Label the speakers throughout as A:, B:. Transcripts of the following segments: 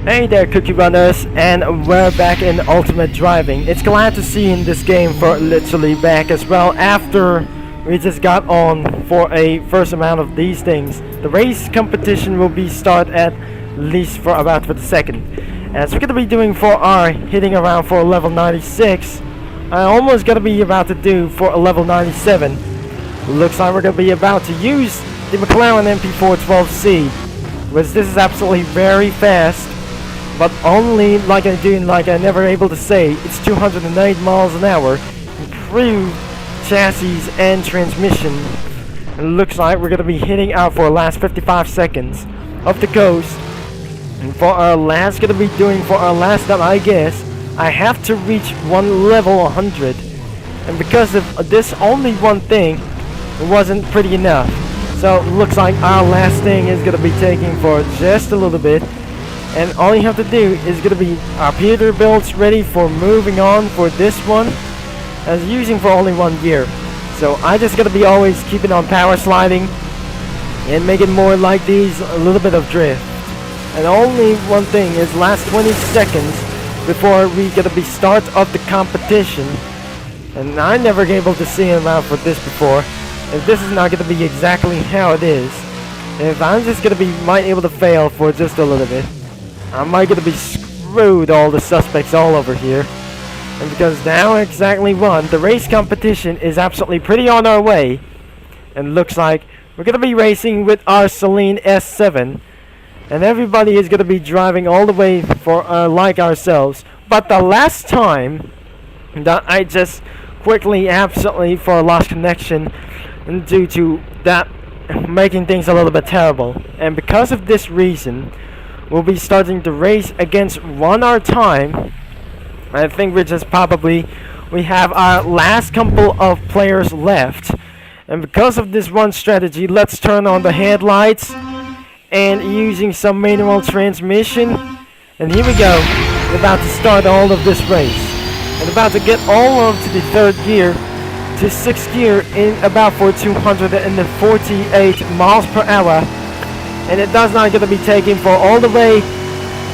A: Hey there, Cookie Runners, and we're back in Ultimate Driving. It's glad to see in this game for literally back as well after we just got on for a first amount of these things. The race competition will be start at least for about for the second. As we're gonna be doing for our hitting around for level 96, I almost gonna be about to do for a level 97. Looks like we're gonna be about to use the McLaren MP412C, which this is absolutely very fast. But only like I never able to say, it's 208 miles an hour, improved chassis and transmission. And it looks like we're gonna be hitting out for the last 55 seconds of the coast. And for our last lap, I guess, I have to reach one level 100. And because of this only one thing, it wasn't pretty enough. So it looks like our last thing is gonna be taking for just a little bit. And all you have to do is gonna be our Peterbilt's ready for moving on for this one, as using for only 1 year. So I just gotta be always keeping on power sliding and making more like these, a little bit of drift. And only one thing is last 20 seconds before we gonna be start of the competition. And I never able to see him out for this before. If this is not gonna be exactly how it is, if I'm just gonna be might able to fail for just a little bit, I might gonna be screwed all the suspects all over here. And because now exactly one, the race competition is absolutely pretty on our way. And looks like we're gonna be racing with our Celine S7. And everybody is gonna be driving all the way for like ourselves. But the last time that I just quickly absolutely for lost connection due to that making things a little bit terrible. And because of this reason, we'll be starting to race against 1 hour time. I think we have our last couple of players left. And because of this one strategy, let's turn on the headlights and using some manual transmission. And here we go. We're about to start all of this race. And about to get all of to the 3rd gear to 6th gear in about for 248 miles per hour. And it does not going to be taken for all the way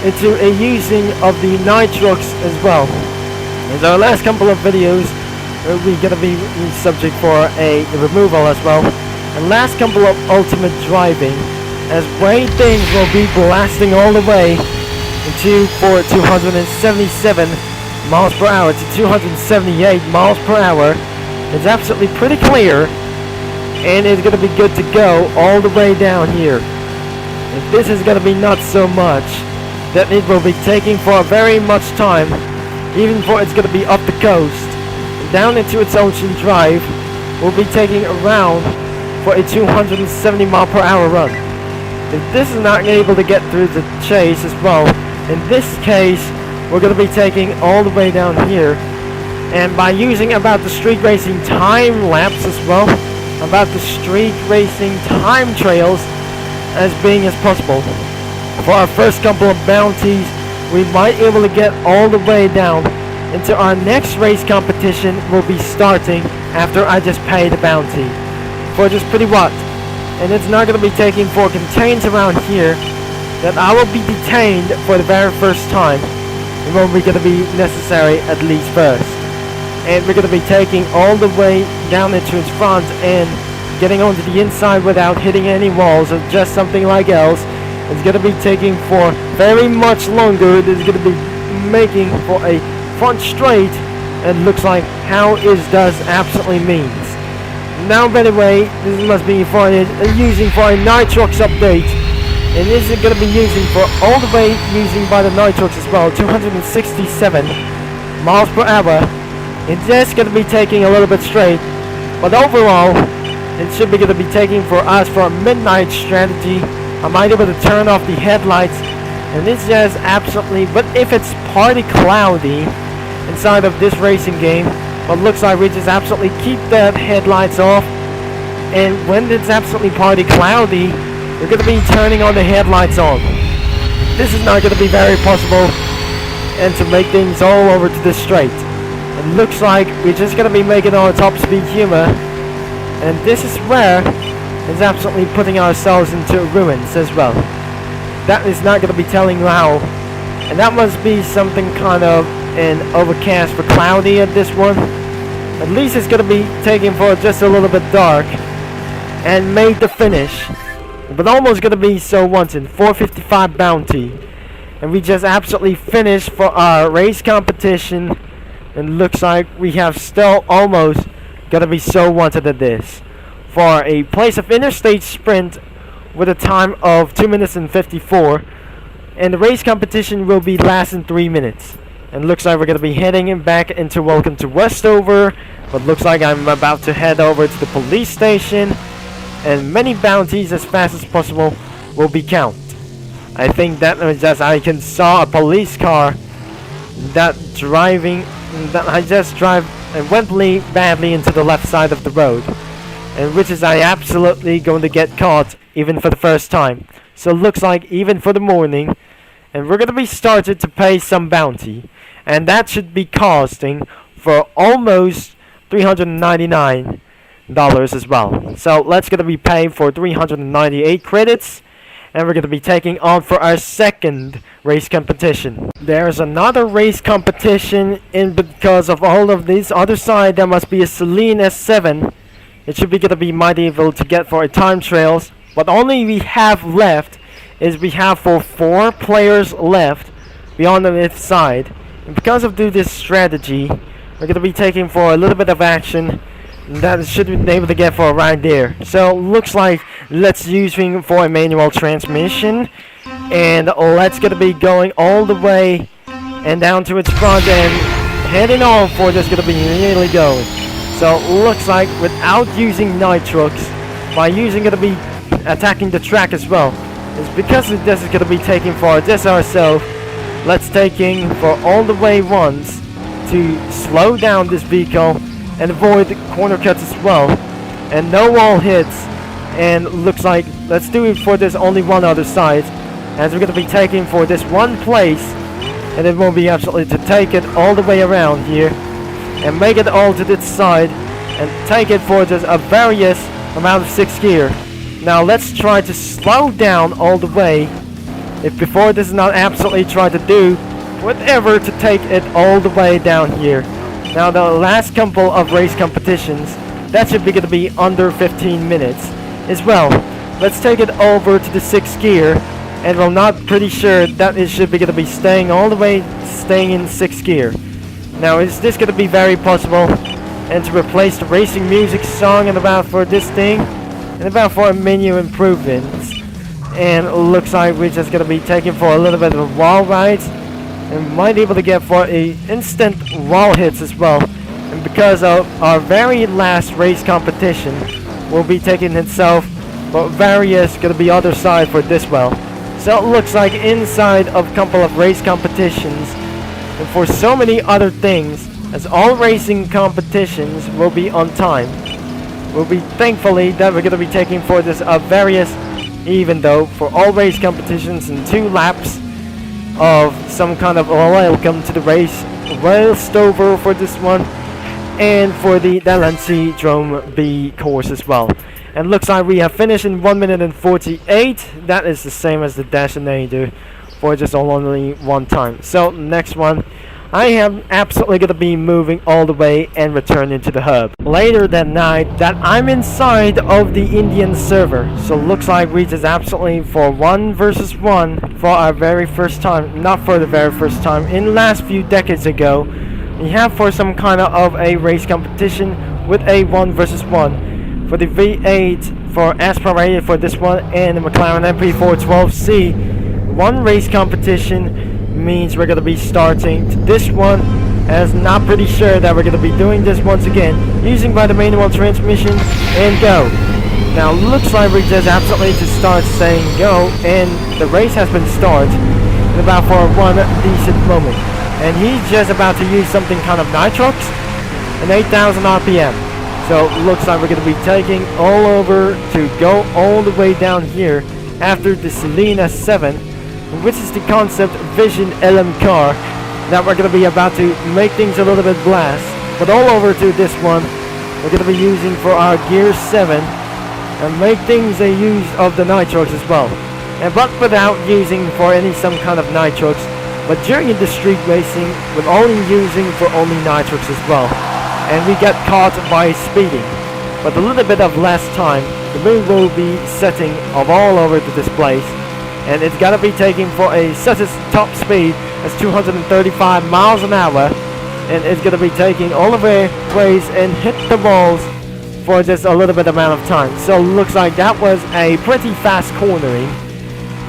A: into a using of the nitrox as well. As our last couple of videos, we're going to be subject for a removal as well. And last couple of ultimate driving, as way things will be blasting all the way into for 277 miles per hour to 278 miles per hour. It's absolutely pretty clear, and it's going to be good to go all the way down here. If this is going to be not so much, that it will be taking for very much time, even for it's going to be up the coast, down into its ocean drive, will be taking around for a 270 mile per hour run. If this is not able to get through the chase as well, in this case, we're going to be taking all the way down here, and by using about the street racing time lapse as well, about the street racing time trails, as being as possible. For our first couple of bounties, we might be able to get all the way down into our next race competition will be starting after I just pay the bounty for just pretty what. And it's not going to be taking for contains around here that I will be detained for the very first time. It won't be going to be necessary at least first. And we're going to be taking all the way down into its front and getting onto the inside without hitting any walls or just something like else. It's going to be taking for very much longer. It is going to be making for a front straight, and looks like how is does absolutely means. Now by the way, this must be for using for a nitrox update, and this is going to be using for all the way using by the nitrox as well, 267 miles per hour. It's just going to be taking a little bit straight, but overall it should be going to be taking for us for a midnight strategy. I might be able to turn off the headlights, and it's just absolutely, but if it's partly cloudy inside of this racing game, but looks like we just absolutely keep the headlights off, and when it's absolutely partly cloudy, we're going to be turning on the headlights on. This is not going to be very possible, and to make things all over to the straight. It looks like we're just going to be making our top speed humor, and this is where it's absolutely putting ourselves into ruins as well. That is not going to be telling you how And that must be something kind of an overcast or cloudy at this one. At least it's gonna be taking for just a little bit dark. And made the finish. But almost gonna be so wanted. 455 bounty. And we just absolutely finished for our race competition. And looks like we have still almost gonna be so wanted at this. For a place of interstate sprint with a time of 2 minutes and 54. And the race competition will be lasting 3 minutes. And looks like we're going to be heading back into Welcome to Westover. But looks like I'm about to head over to the police station. And many bounties as fast as possible will be counted. I think that was just I can saw a police car that I just drive and went badly into the left side of the road. And which is I absolutely going to get caught even for the first time. So looks like even for the morning. And we're going to be started to pay some bounty. And that should be costing for almost $399 as well. So let's going to be paying for 398 credits. And we're going to be taking on for our second race competition. There's another race competition in because of all of these. Other side there must be a Celine S7. It should be going to be mighty able to get for a time trials. But only we have left is we have for 4 players left beyond the fifth side. And because of this strategy, we're going to be taking for a little bit of action that should be able to get for right there. So looks like let's using for a manual transmission. And let's going to be going all the way and down to its front and heading on for just going to be really going. So looks like without using nitrox, by using going to be attacking the track as well. It's because this is going to be taking for this ourselves. Let's taking for all the way once to slow down this vehicle and avoid the corner cuts as well. And no wall hits. And looks like let's do it for this only one other side. As we're going to be taking for this one place. And it won't be absolutely to take it all the way around here. And make it all to this side. And take it for just a various amount of 6 gear. Now let's try to slow down all the way. If before this is not absolutely try to do whatever to take it all the way down here. Now the last couple of race competitions, that should be going to be under 15 minutes as well. Let's take it over to the 6th gear. And we're not pretty sure that it should be going to be staying all the way, staying in 6th gear. Now is this going to be very possible? And to replace the racing music song and about for this thing. And about for a menu improvements. And it looks like we're just going to be taking for a little bit of wall rides. And might be able to get for a instant wall hits as well. And because of our very last race competition, we'll be taking itself for various going to be other side for this well. So it looks like inside of a couple of race competitions. And for so many other things, as all racing competitions will be on time. We'll be thankfully that we're going to be taking for this various, even though for all race competitions in 2 laps of some kind of welcome to the race Westover for this one, and for the Delancey Drome B course as well. And looks like we have finished in 1 minute and 48. That is the same as the Dashinator for just only one time. So next one, I am absolutely going to be moving all the way and returning to the hub. Later that night, that I'm inside of the Indian server. So looks like we just absolutely for 1 versus 1 for our very first time. Not for the very first time. In last few decades ago, we have for some kind of a race competition with a 1 versus 1. For the V8 for aspirated for this one and the McLaren MP412C. 1 race competition means we're going to be starting this one, as not pretty sure that we're going to be doing this once again using by the manual transmission and go. Now looks like we just absolutely to start saying go, and the race has been started in about for 1 decent moment, and he's just about to use something kind of nitrox and 8,000 RPM. So looks like we're going to be taking all over to go all the way down here after the Celine S7, which is the concept Vision LM car that we're going to be about to make things a little bit blast. But all over to this one, we're going to be using for our Gear 7 and make things a use of the nitrox as well. And but without using for any some kind of nitrox, But during the street racing, we're only using for only nitrox as well. And we get caught by speeding. But a little bit of less time, the moon will be setting of all over this place. And it's gotta be taking for a such a top speed as 235 miles an hour. And it's gonna be taking all the ways and hit the walls for just a little bit amount of time. So looks like that was a pretty fast cornering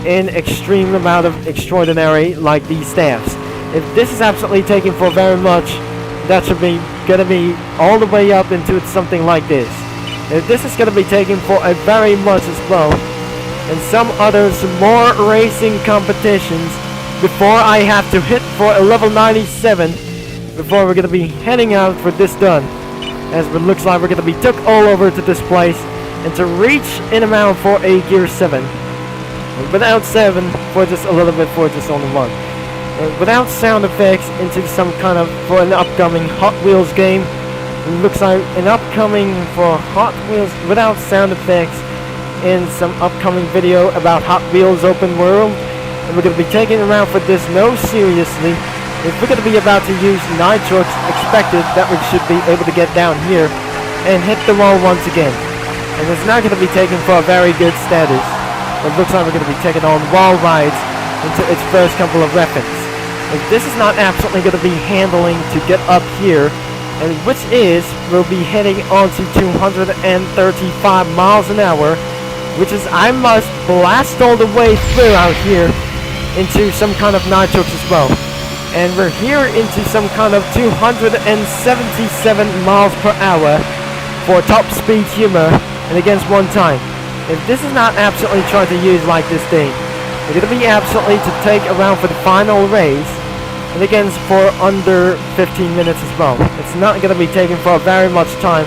A: in extreme amount of extraordinary like these staffs. If this is absolutely taking for very much, that should be gonna be all the way up into something like this. If this is gonna be taking for a very much as well, and some others more racing competitions before I have to hit for a level 97 before we're gonna be heading out for this done. As it looks like we're gonna be took all over to this place and to reach in amount for a gear 7. Without 7 for just a little bit for just only 1. Without sound effects into some kind of for an upcoming Hot Wheels game. It looks like an upcoming for Hot Wheels without sound effects in some upcoming video about Hot Wheels open world. And we're gonna be taking around for this no seriously. If we're gonna be about to use nitrox, expected that we should be able to get down here and hit the wall once again. And it's not gonna be taken for a very good status. It looks like we're going to be taking on wall rides into its first couple of weapons. If this is not absolutely going to be handling to get up here, and which is, we'll be heading on to 235 miles an hour, which is I must blast all the way through out here into some kind of nitrox as well. And we're here into some kind of 277 miles per hour for top speed humor and against one time. If this is not absolutely trying to use like this thing, we're going to be absolutely to take around for the final race, and again for under 15 minutes as well. It's not going to be taking for very much time.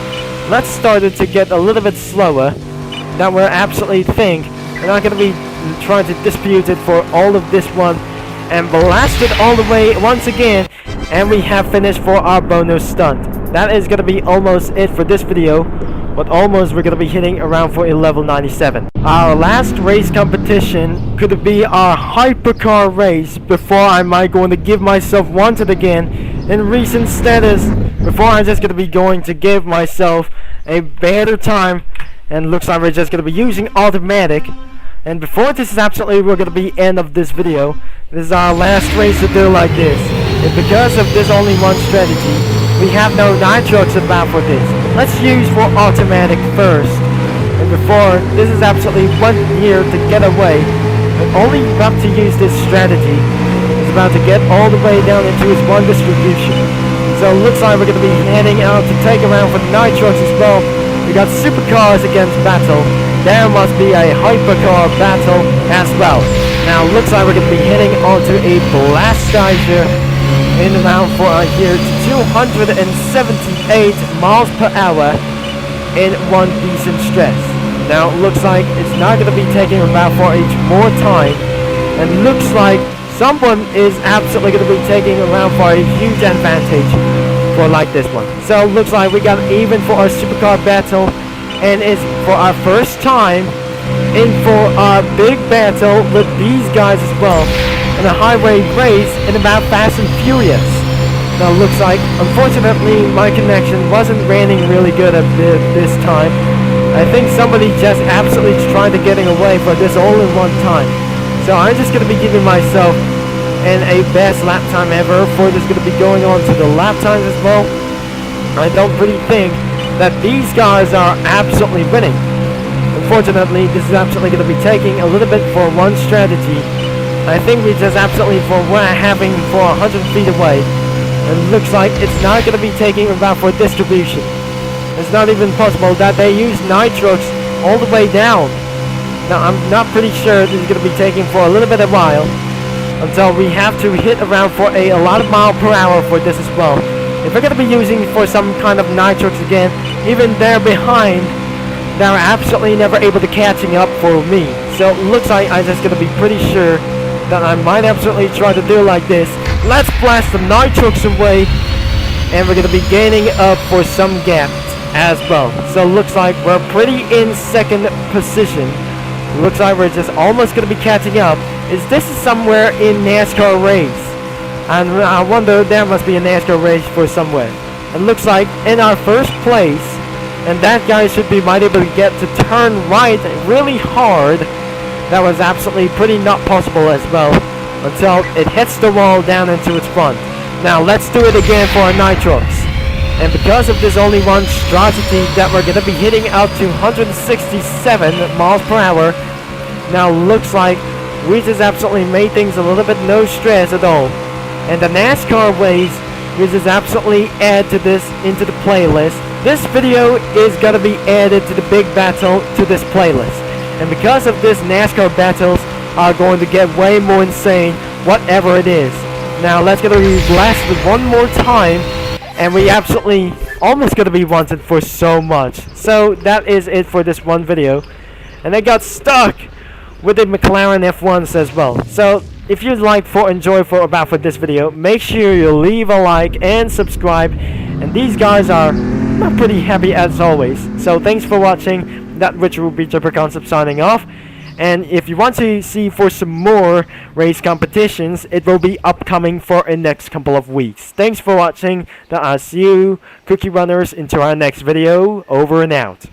A: Let's start it to get a little bit slower. That we're absolutely think we're not going to be trying to dispute it for all of this one, and blast it all the way once again, and we have finished for our bonus stunt. That is going to be almost it for this video. But almost we're going to be hitting around for a level 97. Our last race competition could be our hypercar race before I might going to give myself wanted again in recent status. Before I'm just going to be going to give myself a better time. And looks like we're just going to be using automatic. And before this is absolutely we're going to be end of this video. This is our last race to do like this. And because of this only one strategy, we have no nitrox about for this. Let's use for automatic first. And before, this is absolutely one here to get away. And only about to use this strategy is about to get all the way down into its one distribution. So it looks like we're going to be heading out to take around for the nitrox as well. We got supercars against battle. There must be a hypercar battle as well. Now it looks like we're going to be heading onto a blastizer in around for our here to 278 miles per hour in one decent stretch. Now it looks like it's not going to be taking about for more time, and looks like someone is absolutely going to be taking around for a huge advantage for like this one. So it looks like we got even for our supercar battle, and it's for our first time in for our big battle with these guys as well. In a highway race in about Fast and Furious. Now it looks like, unfortunately, my connection wasn't running really good at this time. I think somebody just absolutely trying to getting away for this all in one time. So I'm just going to be giving myself a best lap time ever for this going to be going on to the lap times as well. I don't really think that these guys are absolutely winning. Unfortunately, this is absolutely going to be taking a little bit for one strategy. I think we just absolutely for we're having for 100 feet away, and looks like it's not going to be taking about for distribution. It's not even possible that they use nitrox all the way down. Now I'm not pretty sure this is going to be taking for a little bit of a while until we have to hit around for a lot of mile per hour for this as well. If we're going to be using for some kind of nitrox again, even they're behind, they're absolutely never able to catching up for me. So it looks like I'm just going to be pretty sure that I might absolutely try to do like this. Let's blast the nitrox away, and we're going to be gaining up for some gaps as well. So it looks like we're pretty in second position. Looks like we're just almost going to be catching up. Is this somewhere in NASCAR race? And I wonder, there must be a NASCAR race for somewhere. It looks like in our first place, and that guy should be might able to get to turn right really hard. That was absolutely pretty not possible as well, until it hits the wall down into its front. Now let's do it again for our Nitrox. And because of this only one strategy that we're going to be hitting out to 167 miles per hour, now looks like we just absolutely made things a little bit no stress at all. And the NASCAR ways, we just absolutely add to this into the playlist. This video is going to be added to the big battle to this playlist. And because of this, NASCAR battles are going to get way more insane, whatever it is. Now let's get to be blasted one more time, and we absolutely almost going to be wanted for so much. So that is it for this one video. And I got stuck with the McLaren F1s as well. So if you'd like for this video, make sure you leave a like and subscribe. And these guys are not pretty happy as always. So thanks for watching. That which will be Jumper Concept signing off. And if you want to see for some more race competitions, it will be upcoming for the next couple of weeks. Thanks for watching. I'll see you, Cookie Runners, into our next video. Over and out.